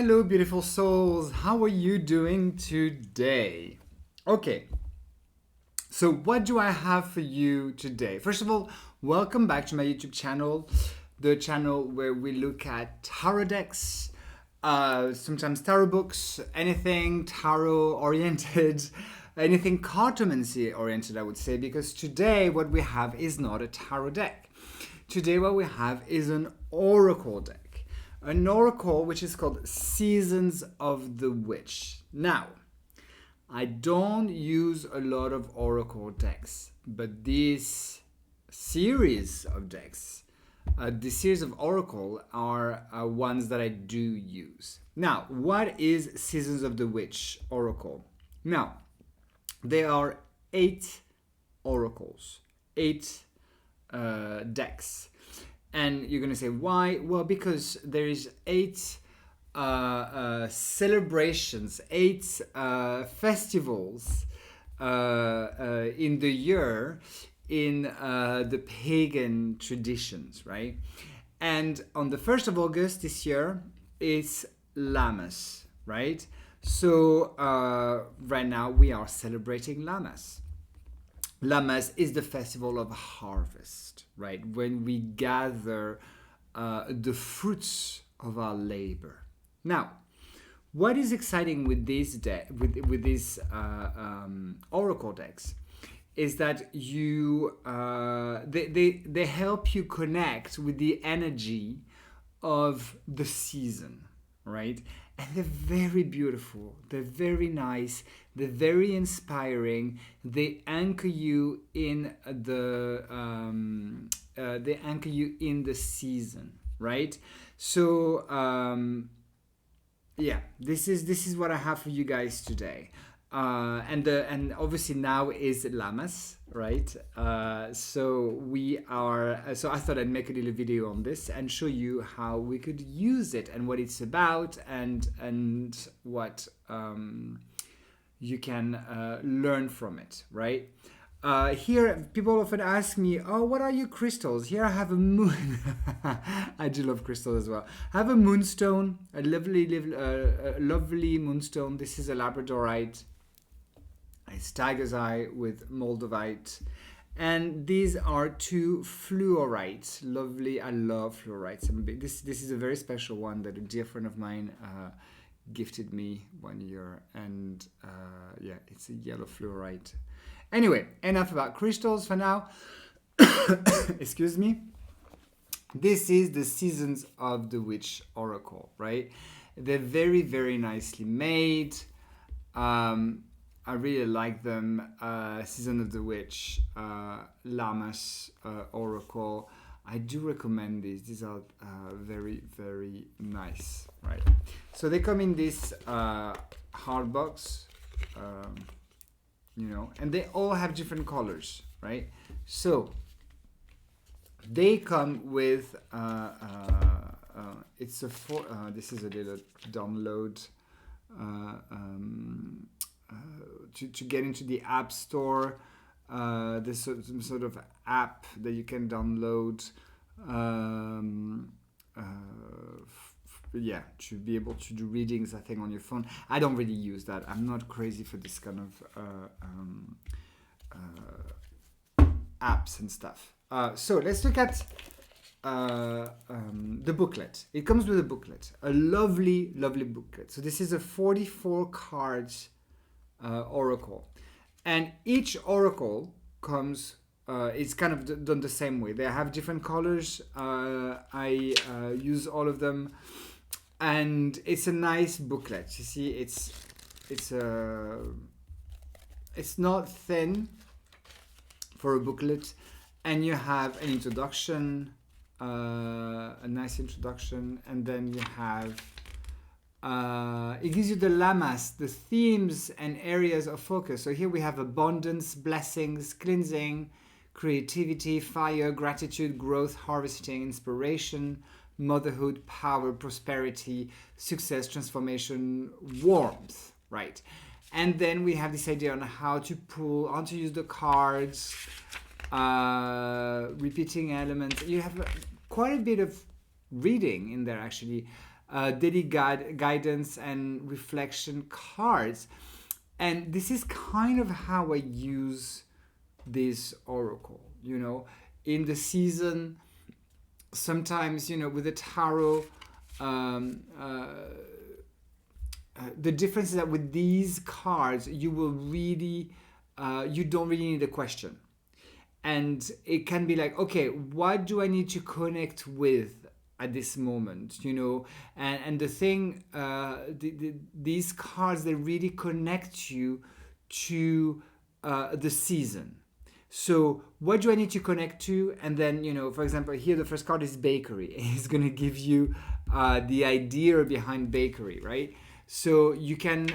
Hello, beautiful souls. How are you doing today? Okay, so what do I have for you today? First of all, welcome back to my YouTube channel, the channel where we look at tarot decks, sometimes tarot books, anything tarot oriented, anything cartomancy oriented, I would say, because today what we have is not a tarot deck. Today, what we have is an oracle deck. An oracle which is called Seasons of the Witch. Now, I don't use a lot of oracle decks, but this series of decks, this series of oracle are ones that I do use. Now, what is Seasons of the Witch oracle? Now, there are 8 oracles, 8 decks. And you're going to say, why? Well, because there is 8 celebrations, 8 festivals in the year in the pagan traditions, right? And on the 1st of August this year, it's Lammas, right? So right now we are celebrating Lammas. Lammas is the festival of harvest, right? When we gather the fruits of our labor. Now, what is exciting with these with these oracle decks is that they help you connect with the energy of the season, right? And they're very beautiful, they're very nice, they're very inspiring. They anchor you in the season, right? So yeah, this is what I have for you guys today. And obviously now is Lammas, right? So we are. So I thought I'd make a little video on this and show you how we could use it and what it's about and what you can learn from it, right? Here, people often ask me, "Oh, what are your crystals?" Here, I have a moon. I do love crystals as well. I have a moonstone, a lovely moonstone. This is a labradorite. It's tiger's eye with moldavite. And these are 2 fluorites. Lovely. I love fluorites. This is a very special one that a dear friend of mine gifted me one year. And yeah, it's a yellow fluorite. Anyway, enough about crystals for now. Excuse me. This is the Seasons of the Witch oracle, right? They're very, very nicely made. I really like them. Season of the Witch, Lammas oracle. I do recommend these. These are very, very nice, right? So they come in this hard box, and they all have different colors, right? So they come with it's a this is a little download. To get into the app store, there's some sort of app that you can download to be able to do readings, I think, on your phone. I don't really use that. I'm not crazy for this kind of apps and stuff. So let's look at the booklet. It comes with a booklet, a lovely, lovely booklet. So this is a 44 cards oracle, and each oracle comes it's kind of done the same way. They have different colors. I use all of them, and it's a nice booklet. You see, it's not thin for a booklet, and you have an introduction, a nice introduction, and then you have it gives you the lammas, the themes and areas of focus. So here we have abundance, blessings, cleansing, creativity, fire, gratitude, growth, harvesting, inspiration, motherhood, power, prosperity, success, transformation, warmth, right? And then we have this idea on how to pull, how to use the cards, repeating elements. You have quite a bit of reading in there, actually. daily guidance and reflection cards. And this is kind of how I use this oracle, in the season. Sometimes, with the tarot, the difference is that with these cards, you will really, you don't really need a question. And it can be like, okay, what do I need to connect with at this moment, and the thing, these cards, they really connect you to the season. So what do I need to connect to? And then, for example, here the first card is bakery. It's going to give you the idea behind bakery, right? So you can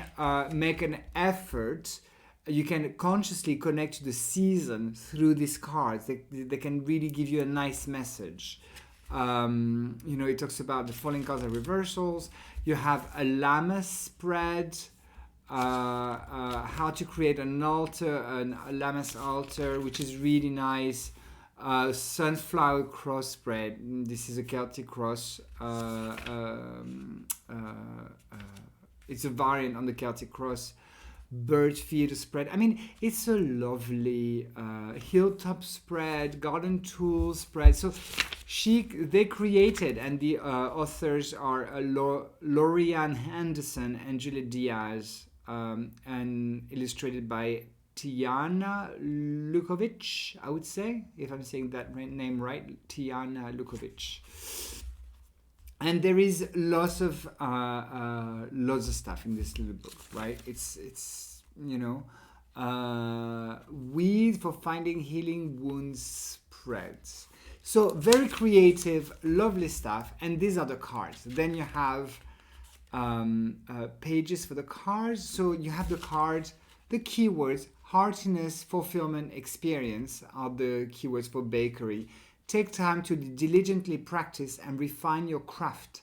make an effort. You can consciously connect to the season through these cards. They can really give you a nice message. It talks about the falling cards and reversals. You have a Lammas spread, how to create an altar, a Lammas altar, which is really nice. Sunflower cross spread. This is a Celtic cross. It's a variant on the Celtic cross. Bird feeder spread. I mean, it's a lovely hilltop spread, garden tool spread. So they created, and the authors are Lorriane Anderson and Juliet Diaz, and illustrated by Tiana Lukovic, I would say, if I'm saying that name right, Tiana Lukovic. And there is lots of stuff in this little book, right? It's weed for finding healing wounds spreads. So very creative, lovely stuff. And these are the cards. Then you have pages for the cards. So you have the cards, the keywords, heartiness, fulfillment, experience are the keywords for bakery. Take time to diligently practice and refine your craft.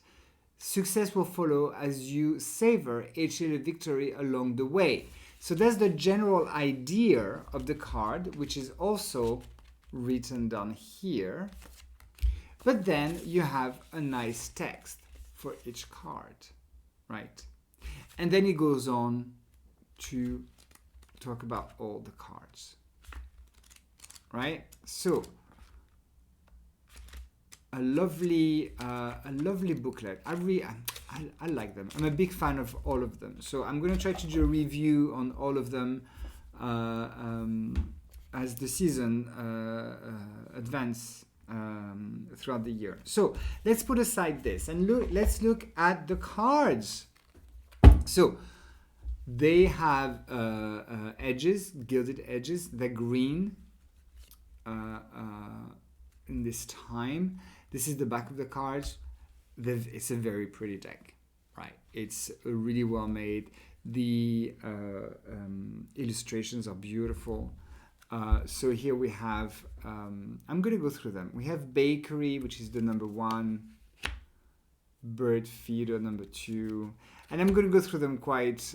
Success will follow as you savor each little victory along the way. So that's the general idea of the card, which is also written down here. But then you have a nice text for each card, right? And then it goes on to talk about all the cards, right? So a lovely booklet. I like them. I'm a big fan of all of them. So I'm going to try to do a review on all of them as the season advance throughout the year. So let's put aside this and let's look at the cards. So they have edges, gilded edges. They're green in this time. This is the back of the cards. It's a very pretty deck, right? It's really well made. The illustrations are beautiful. So here we have, I'm going to go through them. We have bakery, which is the number 1, bird feeder number 2, and I'm going to go through them quite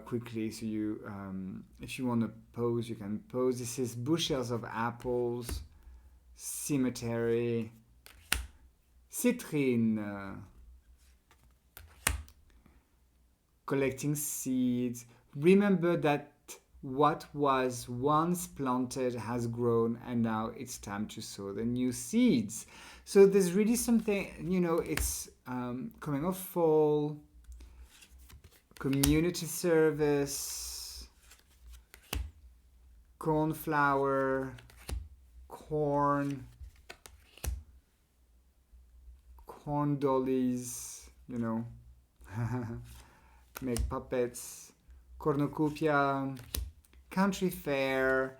quickly. So you, if you want to pause, you can pause. This is bushels of apples, cemetery, citrine, collecting seeds. Remember that what was once planted has grown, and now it's time to sow the new seeds. So there's really something, it's coming off fall, community service, cornflower, corn dollies, make puppets, cornucopia, country fair,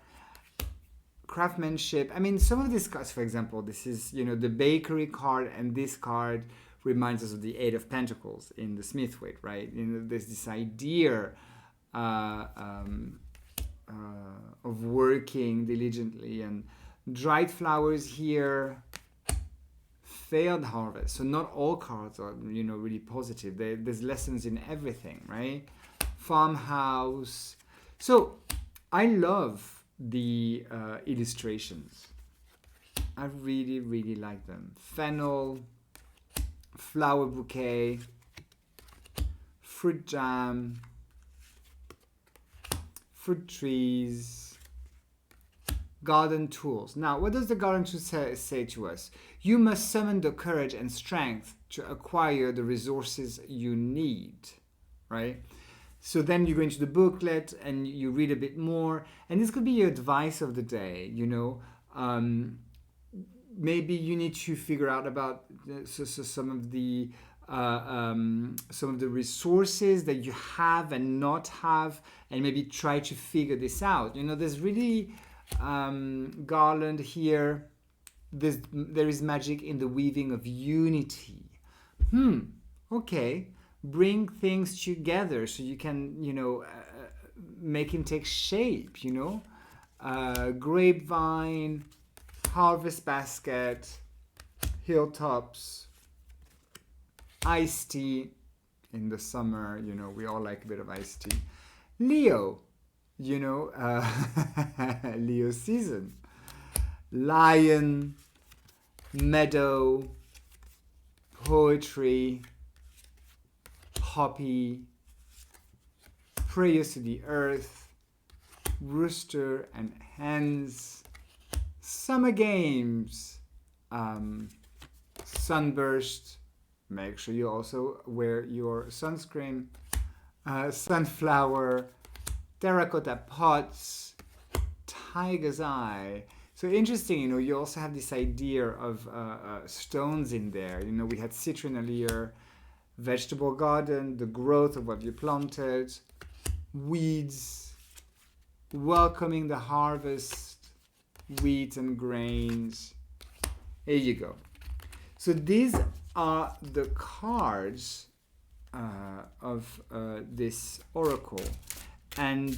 craftsmanship. I mean, some of these cards, for example, this is, the bakery card, and this card reminds us of the Eight of Pentacles in the Smithwick, right? There's this idea of working diligently, and dried flowers here, failed harvest. So not all cards are, really positive. There's lessons in everything, right? Farmhouse. So I love the illustrations. I really, really like them. Fennel, flower bouquet, fruit jam, fruit trees, garden tools. Now, what does the garden tool say to us? You must summon the courage and strength to acquire the resources you need, right? So then you go into the booklet and you read a bit more, and this could be your advice of the day, you know. Maybe you need to figure out about some of the resources that you have and not have, and maybe try to figure this out. You know, there's really garland here. There is magic in the weaving of unity. Okay, bring things together so you can, you know, make him take shape. You know, grapevine, harvest basket, hilltops, iced tea. In the summer, you know, we all like a bit of iced tea. Leo, you know, Leo season. Lion, meadow, poetry, poppy, prayers to the earth, rooster and hens, summer games, sunburst. Make sure you also wear your sunscreen, sunflower, terracotta pots, tiger's eye. So interesting, you know, you also have this idea of stones in there. You know, we had citronelia, vegetable garden, the growth of what you planted, weeds, welcoming the harvest, wheat and grains. There you go. So these are the cards of this oracle, and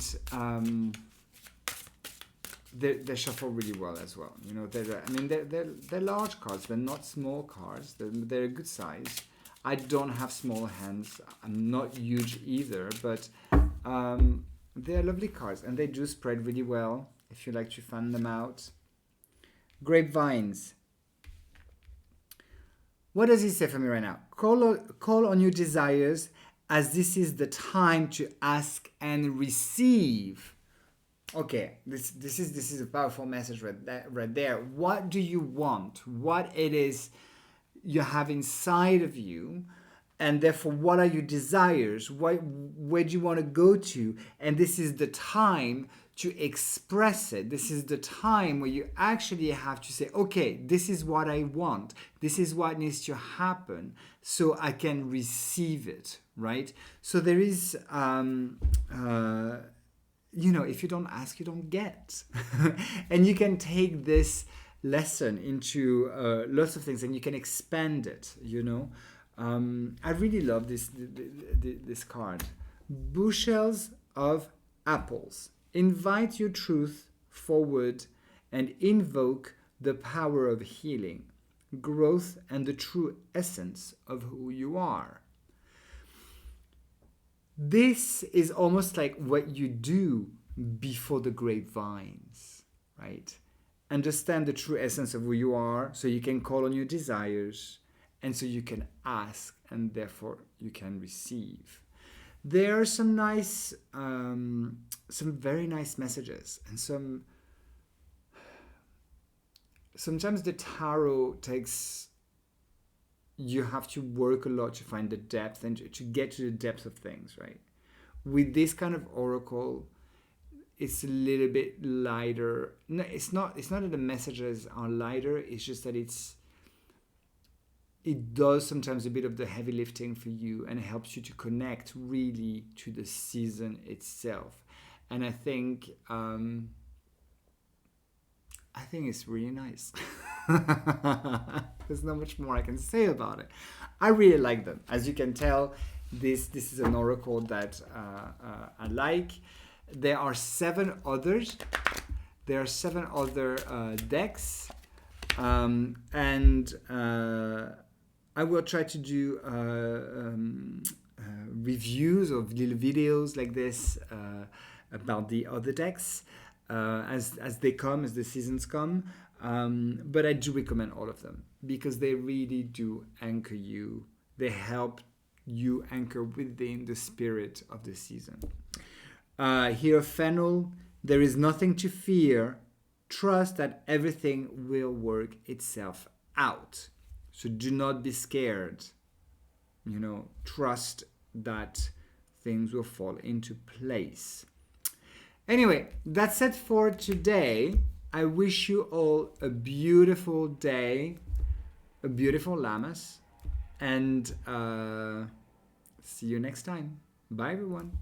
they shuffle really well as well. You know, they're large cards. They're not small cards. They're a good size. I don't have small hands. I'm not huge either, but they're lovely cards, and they do spread really well if you like to fan them out. Grapevines. What does he say for me right now? Call on your desires, as this is the time to ask and receive. Okay, this is a powerful message right there. What do you want? What it is you have inside of you, and therefore what are your desires? Where do you want to go to? And this is the time to express it. This is the time where you actually have to say, okay, this is what I want. This is what needs to happen so I can receive it, right? So there is, you know, if you don't ask, you don't get. And you can take this lesson into lots of things, and you can expand it, you know. I really love this card. Bushels of apples. Invite your truth forward and invoke the power of healing, growth, and the true essence of who you are. This is almost like what you do before the grapevines, right? Understand the true essence of who you are, so you can call on your desires, and so you can ask, and therefore you can receive. There are some nice, some very nice messages, and sometimes the tarot takes, you have to work a lot to find the depth and to get to the depth of things, right? With this kind of oracle, it's a little bit lighter. No, it's not that the messages are lighter, it's just that it does sometimes a bit of the heavy lifting for you, and it helps you to connect really to the season itself. And I think it's really nice. There's not much more I can say about it. I really like them. As you can tell, this is an oracle that I like. There are 7 others. There are 7 other decks, and I will try to do reviews of little videos like this about the other decks as they come, as the seasons come. But I do recommend all of them because they really do anchor you. They help you anchor within the spirit of the season. Hierophant, there is nothing to fear. Trust that everything will work itself out. So do not be scared. Trust that things will fall into place. Anyway, that's it for today. I wish you all a beautiful day, a beautiful Lammas, and see you next time. Bye, everyone.